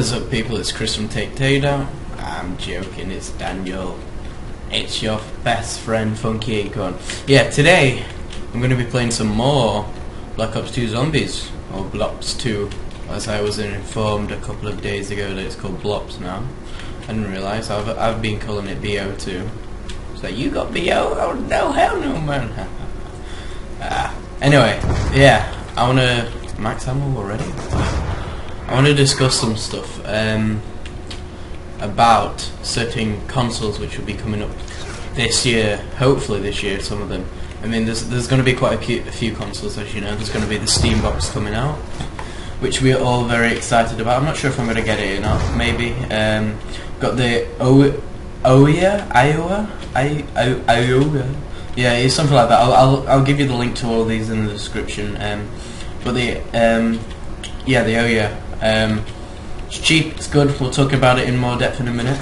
is up, people? It's Chris from Take Takedown. I'm joking, it's Daniel. It's your best friend, TheFunkyAcorn. Yeah, today I'm going to be playing some more Black Ops 2 Zombies, or Blops 2, as I was informed a couple of days ago that it's called Blops now. I didn't realise, I've been calling it BO2. So you got BO? Oh no, hell no, man. Anyway, yeah, I want to... Max ammo already? I want to discuss some stuff about certain consoles which will be coming up this year, hopefully this year, some of them. I mean, there's going to be quite a few consoles, as you know. There's going to be the Steam box coming out, which we're all very excited about. I'm not sure if I'm going to get it or not, maybe. Got the OUYA? Yeah, it's something like that. I'll give you the link to all these in the description. But the yeah, the OUYA. It's cheap, it's good. We'll talk about it in more depth in a minute.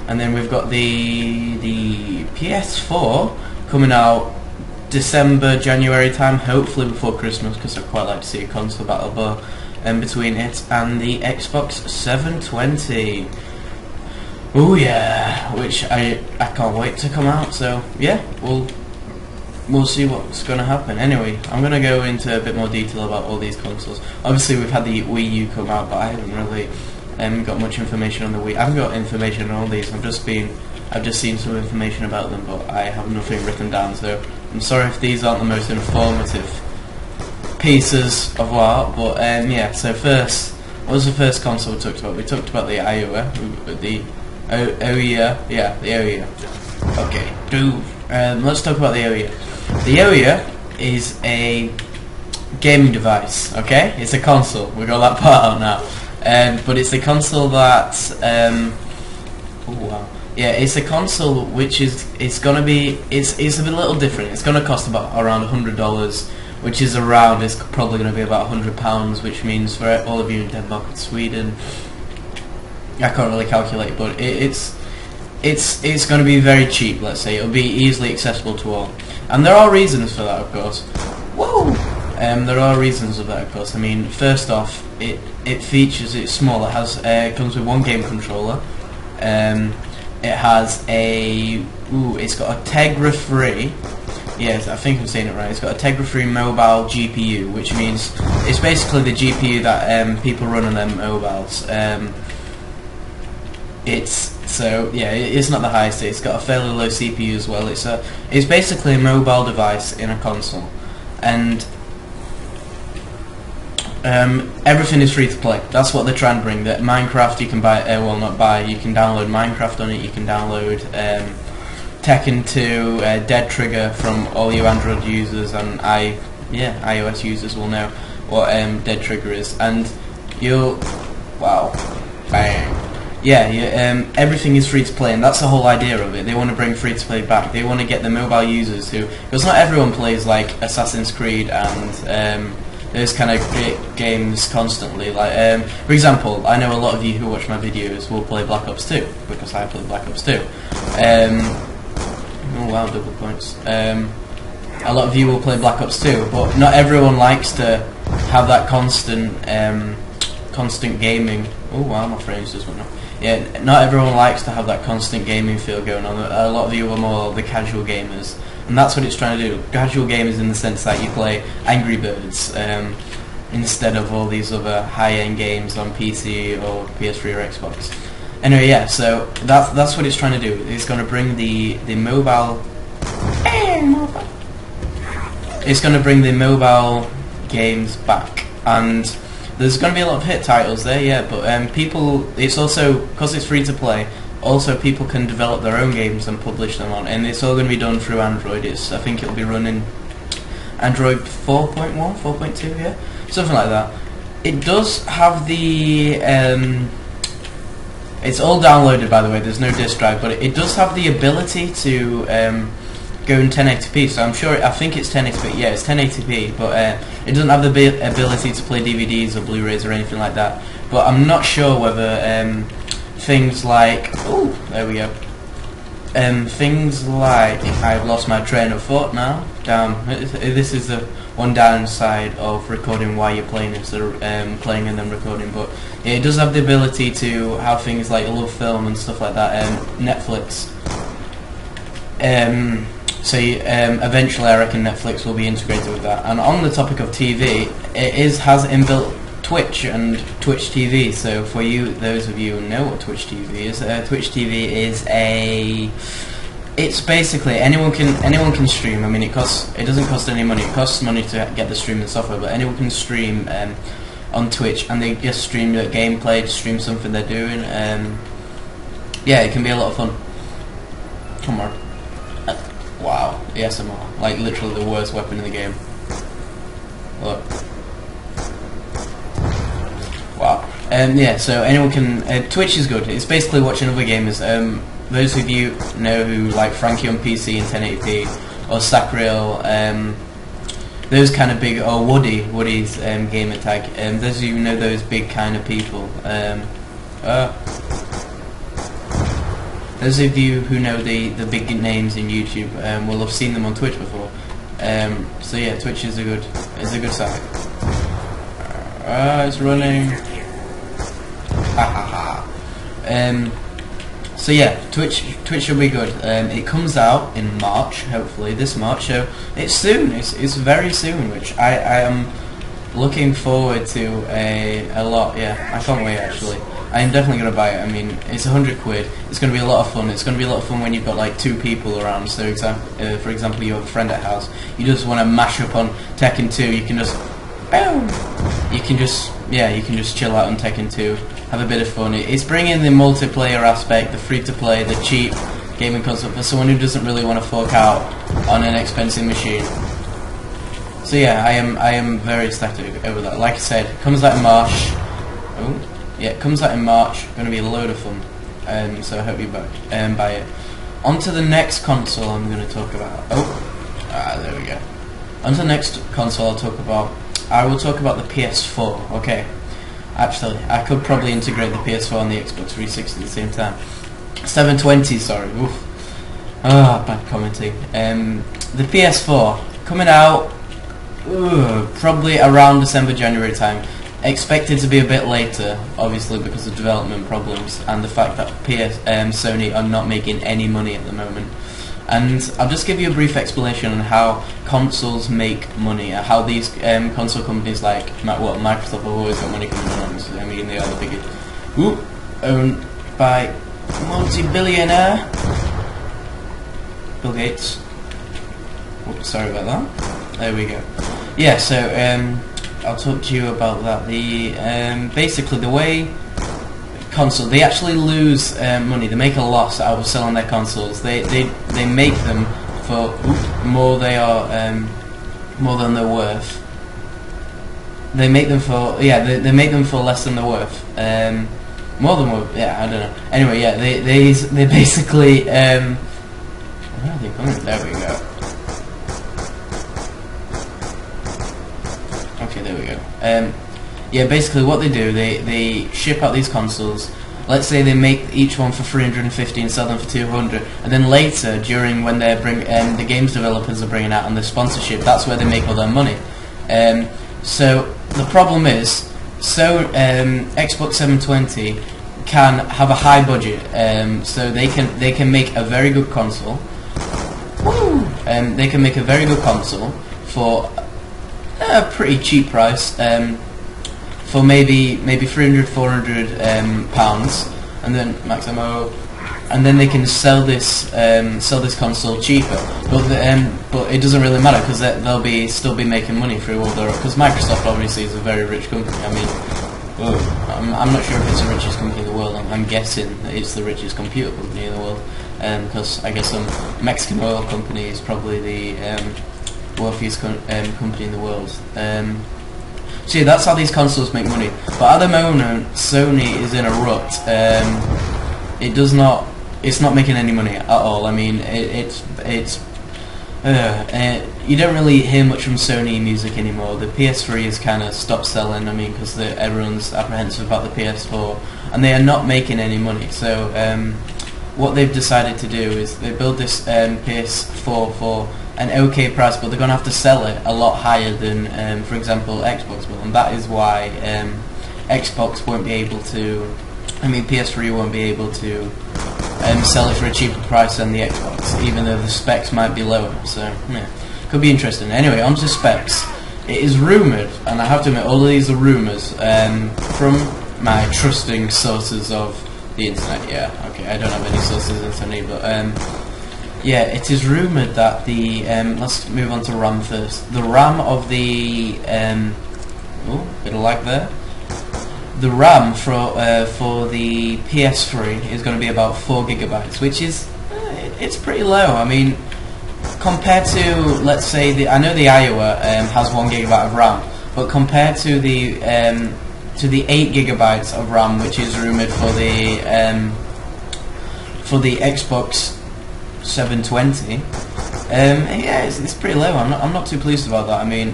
And then we've got the PS4 coming out December, January time, hopefully before Christmas, because I'd quite like to see a console battle bar between it and the XBOX720. Oh yeah, which I can't wait to come out. So yeah, we'll see what's going to happen. Anyway, I'm going to go into a bit more detail about all these consoles. Obviously, we've had the Wii U come out, but I haven't really got much information on the Wii. I haven't got information on all these. I've just seen some information about them, but I have nothing written down. So I'm sorry if these aren't the most informative pieces of art. But yeah. So first, what was the first console we talked about? We talked about the OUYA, the OUYA. Yeah, the OUYA. Okay, let's talk about the OUYA. The OUYA is a gaming device, okay? It's a console. We got that part out now. But it's a console that, oh wow, yeah, it's a console which is it's a little different. It's gonna cost about around $100, which is around. It's probably gonna be about £100, which means for all of you in Denmark and Sweden, I can't really calculate, but it's going to be very cheap. Let's say it'll be easily accessible to all. And there are reasons for that, of course. Whoa! There are reasons of that, of course. I mean, first off, it's small. It comes with one game controller. It has it's got a Tegra-free. Yes, I think I'm saying it right. It's got a Tegra-free mobile GPU, which means it's basically the GPU that people run on their mobiles. It's not the highest. It's got a fairly low CPU as well. It's basically a mobile device in a console, and everything is free to play. That's what they're trying to bring. That Minecraft you can buy. Well, not buy. You can download Minecraft on it. You can download Tekken 2, Dead Trigger from all you Android users, and iOS users will know what Dead Trigger is. And wow, bang. Yeah, everything is free to play, and that's the whole idea of it. They want to bring free to play back. They want to get the mobile users because not everyone plays like Assassin's Creed and those kind of games constantly. Like, for example, I know a lot of you who watch my videos will play Black Ops 2 because I play Black Ops 2. Oh wow, double points. A lot of you will play Black Ops 2, but not everyone likes to have that constant gaming. Oh wow, my frames just went up. Yeah, not everyone likes to have that constant gaming feel going on. A lot of you are more the casual gamers, and that's what it's trying to do. Casual gamers in the sense that you play Angry Birds instead of all these other high-end games on PC or PS3 or Xbox. Anyway, yeah, so that's what it's trying to do. It's going to bring the mobile. It's going to bring the mobile games back, and there's going to be a lot of hit titles there, yeah, but people, it's also, because it's free to play, also people can develop their own games and publish them on, and it's all going to be done through Android. I think it'll be running Android 4.1, 4.2, yeah, something like that. It does have the, it's all downloaded by the way, there's no disk drive, but it does have the ability to go in 1080p, so I think it's 1080p, yeah, it's 1080p, but it doesn't have the ability to play DVDs or Blu-rays or anything like that. But I'm not sure whether things like, oh, there we go, things like, I've lost my train of thought now, damn, this is the one downside of recording while you're playing instead of playing and then recording. But it does have the ability to have things like Love Film and stuff like that, Netflix. Eventually I reckon Netflix will be integrated with that. And on the topic of TV, it has inbuilt Twitch and Twitch TV. So for those of you who know what Twitch TV is, Twitch TV is it's basically anyone can stream. I mean, it doesn't cost any money. It costs money to get the streaming software, but anyone can stream on Twitch, and they just stream their gameplay, just stream something they're doing. Yeah, it can be a lot of fun. Come on. Wow, the SMR, like literally the worst weapon in the game. Look. Wow. Yeah, so anyone can. Twitch is good. It's basically watching other gamers. Those of you know who like Frankie on PC in 1080p, or Sacriel, those kind of big, or Woody's gamer tag. Those of you who know those big kind of people. Those of you who know the big names in YouTube will have seen them on Twitch before. So yeah, Twitch is a good site. It's running. So yeah, Twitch will be good. It comes out in March, hopefully this March. So it's soon. It's very soon, which I am looking forward to a lot. Yeah, I can't wait actually. I'm definitely going to buy it. I mean, it's £100. It's going to be a lot of fun. It's going to be a lot of fun when you've got like 2 people around. So, for example, you have a friend at house. You just want to mash up on Tekken 2. You can just, you can just chill out on Tekken 2, have a bit of fun. It's bringing the multiplayer aspect, the free-to-play, the cheap gaming console for someone who doesn't really want to fork out on an expensive machine. So yeah, I am very ecstatic over that. Like I said, it comes out in March. Oh. Yeah, it comes out in March. Going to be a load of fun. So I hope you buy it. On to the next console I'm going to talk about. There we go. On to the next console I will talk about the PS4. Okay. Actually, I could probably integrate the PS4 and the Xbox 360 at the same time. 720, sorry. Oof. Bad commenting. The PS4 coming out probably around December, January time. Expected to be a bit later, obviously because of development problems and the fact that Sony are not making any money at the moment. And I'll just give you a brief explanation on how consoles make money, how these console companies like Microsoft have always got money coming in. Honestly, I mean they are the biggest. Owned by multi-billionaire Bill Gates. Oops, sorry about that. There we go. Yeah, so I'll talk to you about that. Basically the way console, they actually lose money. They make a loss out of selling their consoles. They make them for more than they're worth. They make them for they make them for less than they're worth. More than worth. Yeah, I don't know. Anyway, yeah, they basically where are they going? There we go. Okay, there we go. Yeah, basically what they do, they ship out these consoles. Let's say they make each one for 350 and sell them for 200, and then later, during when they're the games developers are bringing out and the sponsorship, that's where they make all their money. So the problem is, Xbox 720 can have a high budget, so they can make a very good console. They can make a very good console for a pretty cheap price, for maybe 300, 400 pounds, and then Maximo, and then they can sell this console cheaper. But it doesn't really matter because they'll still be making money through all their, because Microsoft obviously is a very rich company. I mean, I'm not sure if it's the richest company in the world. I'm guessing it's the richest computer company in the world, because I guess some Mexican oil company is probably the wealthiest company in the world. So yeah, that's how these consoles make money. But at the moment, Sony is in a rut. It's not making any money at all. I mean, you don't really hear much from Sony music anymore. The PS3 has kind of stopped selling. I mean, because everyone's apprehensive about the PS4, and they are not making any money. So what they've decided to do is they build this PS4 for an okay price, but they're going to have to sell it a lot higher than, for example, Xbox will, and that is why Xbox won't be able to. I mean, PS3 won't be able to sell it for a cheaper price than the Xbox, even though the specs might be lower. So, yeah, could be interesting. Anyway, on to specs. It is rumoured, and I have to admit, all of these are rumours from my trusting sources of the internet. Yeah, okay, I don't have any sources of the internet, but yeah, it is rumoured that the let's move on to RAM first. The RAM of the oh, bit of lag there. The RAM for the PS3 is going to be about 4 gigabytes, which is it's pretty low. I mean, compared to, let's say, I know the OUYA has 1 gigabyte of RAM, but compared to the 8 gigabytes of RAM, which is rumored for the Xbox 720, yeah, it's pretty low. I'm not too pleased about that. I mean,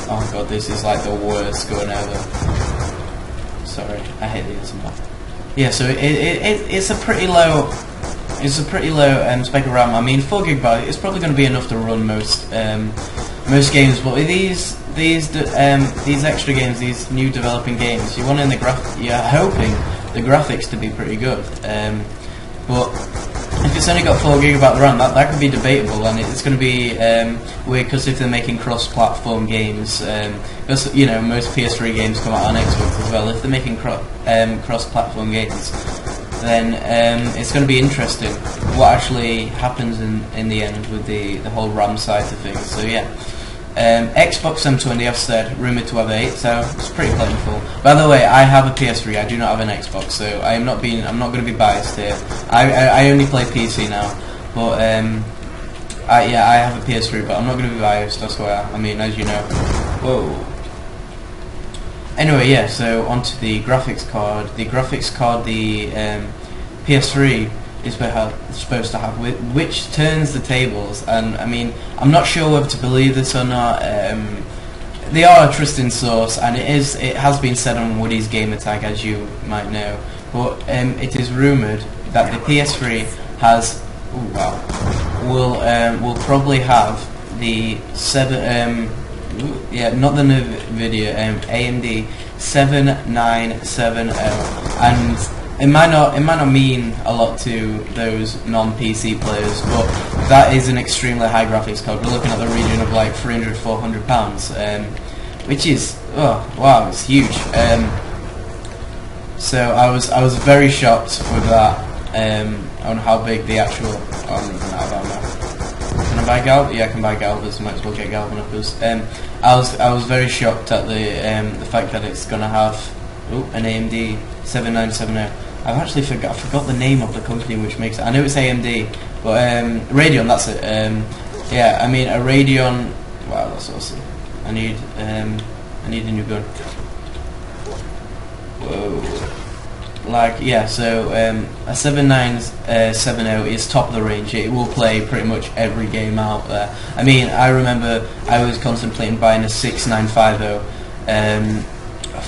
oh god, this is like the worst going ever. Sorry, I hate the ASMR. Yeah, so it's a pretty low. It's a pretty low spec of RAM. I mean, 4 gigabyte is probably going to be enough to run most games. But with these extra games, these new developing games, you're hoping the graphics to be pretty good. But if it's only got 4 gigabyte of RAM, that could be debatable, and it's going to be weird because if they're making cross-platform games, because you know most PS3 games come out on Xbox as well. If they're making cross-platform games, then it's going to be interesting what actually happens in the end with the whole RAM side of things. So yeah, Xbox 720 I've said rumoured to have 8, so it's pretty plentiful. By the way, I have a PS3. I do not have an Xbox, so I'm not going to be biased here. I only play PC now, but I have a PS3, but I'm not going to be biased. That's why I mean, as you know. Whoa. Anyway, yeah, so onto the graphics card. The graphics card the PS3 is supposed to have, which turns the tables, and I mean, I'm not sure whether to believe this or not. They are a trusting source, and it has been said on Woody's Gamer Tag, as you might know, but it is rumoured that the PS3 has, will probably have the not the NVIDIA, AMD 7970, and it might not mean a lot to those non-PC players, but that is an extremely high graphics card. We're looking at the region of like £300–400, which is, oh wow, it's huge. So I was very shocked with that, on how big the actual. Oh, I'm running out of ammo. Can I buy Galv? Yeah, I can buy Galvas. Might as well get Galvanuppers. I was very shocked at the fact that it's gonna have an AMD 7970. I've actually forgot the name of the company which makes it. I know it's AMD, but Radeon. That's it. Yeah, I mean a Radeon. Wow, that's awesome. I need a new gun. Whoa. Like, yeah, so a 7970 is top of the range. It will play pretty much every game out there. I mean, I remember I was contemplating buying a 6950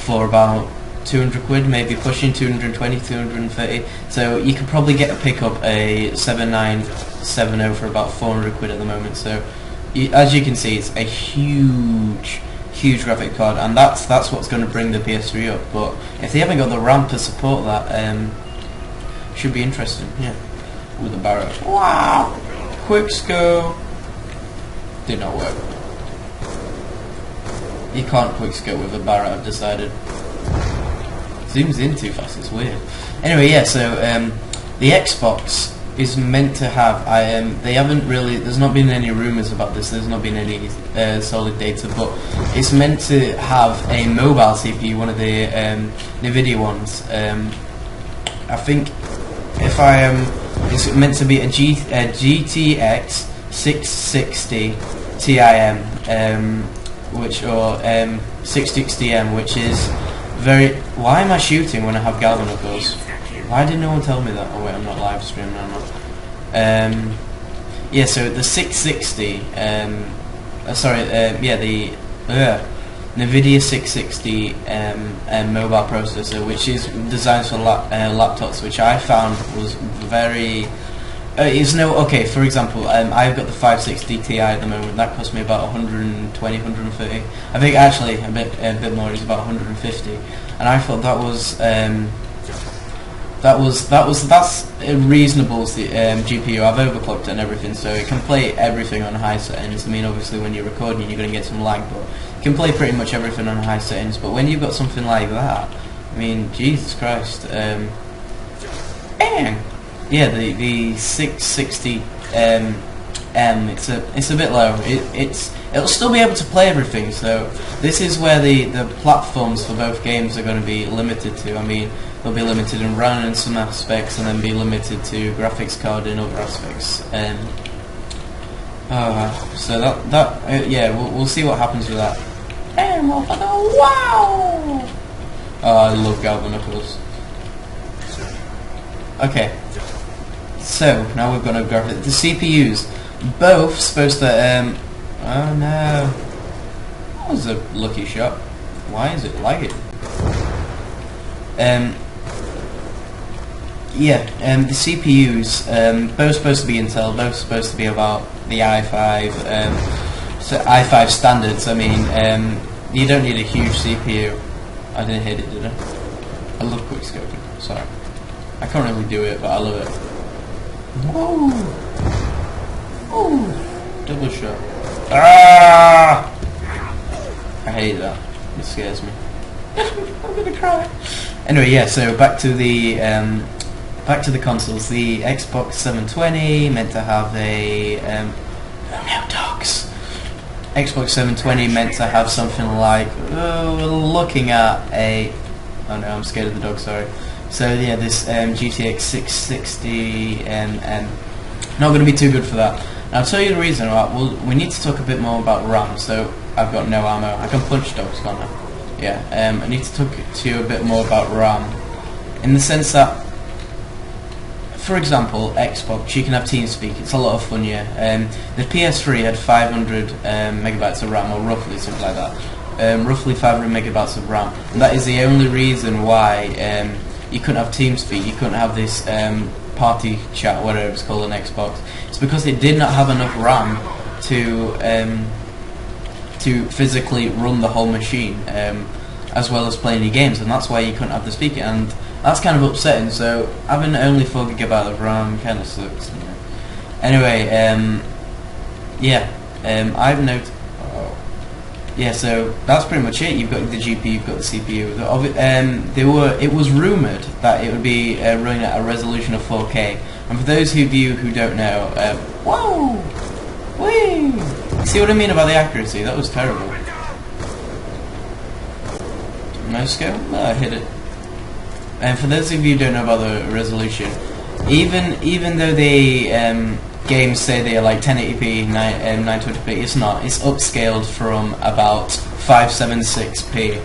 for about 200 quid, maybe pushing 220, 230. So you could probably pick up a 7970 for about 400 quid at the moment. So as you can see, it's a huge graphic card, and that's what's going to bring the PS3 up. But if they haven't got the RAM to support that, should be interesting. Yeah, with the Barrett. Wow, quick scope did not work. You can't quick scope with a Barrett, I've decided. Zooms in too fast, it's weird. Anyway, yeah, so the Xbox is meant to have, they haven't really, there's not been any rumours about this, there's not been any solid data, but it's meant to have a mobile CPU, one of the NVIDIA ones. I think if it's meant to be a GTX 660 Ti-M, or 660M, which is very. Why am I shooting when I have Galvanuppers? Why did no one tell me that? Oh wait, I'm not live streaming, I'm not. Yeah, so the 660, the NVIDIA 660 mobile processor, which is designed for laptops, which I found was very It's no okay. For example, I've got the 560 Ti at the moment. That cost me about 120, 130. I think actually a bit more. It's about 150, and I thought that's a reasonable GPU. I've overclocked it and everything, so it can play everything on high settings. I mean, obviously when you're recording, you're going to get some lag, but you can play pretty much everything on high settings. But when you've got something like that, I mean, Jesus Christ. Yeah, the 660 it's a bit low. It'll still be able to play everything. So this is where the platforms for both games are going to be limited to. I mean, they'll be limited in RAM in some aspects, and then be limited to graphics card in other aspects. So yeah, we'll see what happens with that. Wow! Oh, I love Galvanicles. Okay. So now we've got a graphic. The CPUs, both supposed to. Oh no! That was a lucky shot. Why is it lagging? Yeah. The CPUs, both supposed to be Intel. Both supposed to be about the i5. So i5 standards. I mean, you don't need a huge CPU. I didn't hit it, did I? I love quickscoping. Sorry. I can't really do it, but I love it. Whoa! Ooh! Double shot. Ah! I hate that. It scares me. I'm gonna cry. Anyway, yeah. So back to the consoles. The Xbox 720 meant to have a no dogs. Xbox 720 meant to have something like looking at a. Oh no, I'm scared of the dog. Sorry. So yeah, this GTX 660 not going to be too good for that. And I'll tell you the reason. We need to talk a bit more about RAM. So I've got no ammo. I can punch dogs, can't I? Yeah. I need to talk to you a bit more about RAM, in the sense that, for example, Xbox, you can have TeamSpeak. It's a lot of fun, yeah. The PS3 had 500 megabytes of RAM, or roughly something like that. Roughly 500 megabytes of RAM. And that is the only reason why you couldn't have TeamSpeak. You couldn't have this party chat, whatever it's called on Xbox. It's because it did not have enough RAM to physically run the whole machine, as well as play any games, and that's why you couldn't have the speaker. And that's kind of upsetting. So having only 4 GB of RAM kind of sucks. You know. Anyway, yeah, I've noted. Yeah, so that's pretty much it. You've got the GPU, you've got the CPU. It was rumoured that it would be running at a resolution of 4K. And for those of you who don't know, whoa, whee! See what I mean about the accuracy? That was terrible. No skill? No, I hit it. And for those of you who don't know about the resolution, even though the games say they are like 1080p, 920p, it's not. It's upscaled from about 576p,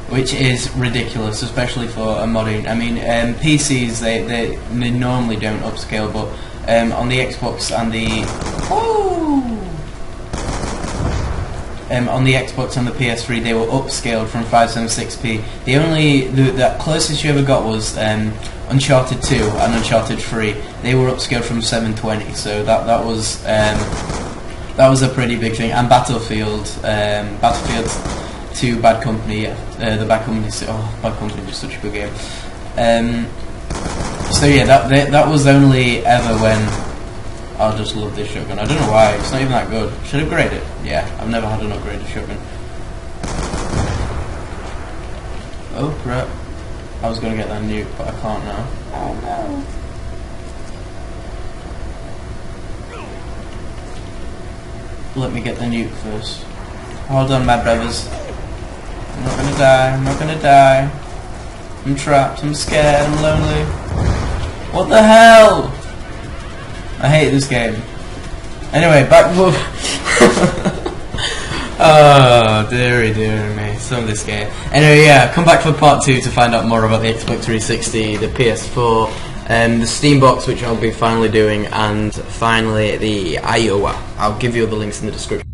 which is ridiculous, especially for a modding. I mean, PCs they normally don't upscale, but on the Xbox and the on the Xbox and the PS3 they were upscaled from 576p. The closest you ever got was Uncharted 2 and Uncharted 3. They were upscaled from 720, so that was a pretty big thing. And Battlefield 2 Bad Company, yeah, the Bad Company. Bad Company was such a good game. So yeah, that was only ever when. I just love this shotgun. I don't know why. It's not even that good. Should I upgrade it? Yeah, I've never had an upgraded shotgun. Oh crap! I was gonna get that nuke, but I can't now. Oh no! Let me get the nuke first. Hold on, my brothers. I'm not gonna die. I'm not gonna die. I'm trapped. I'm scared. I'm lonely. What the hell? I hate this game. Anyway, back. Oh, dearie me, some of this game. Anyway, yeah, come back for part 2 to find out more about the Xbox 360, the PS4, the Steam box, which I'll be finally doing, and finally the OUYA. I'll give you all the links in the description.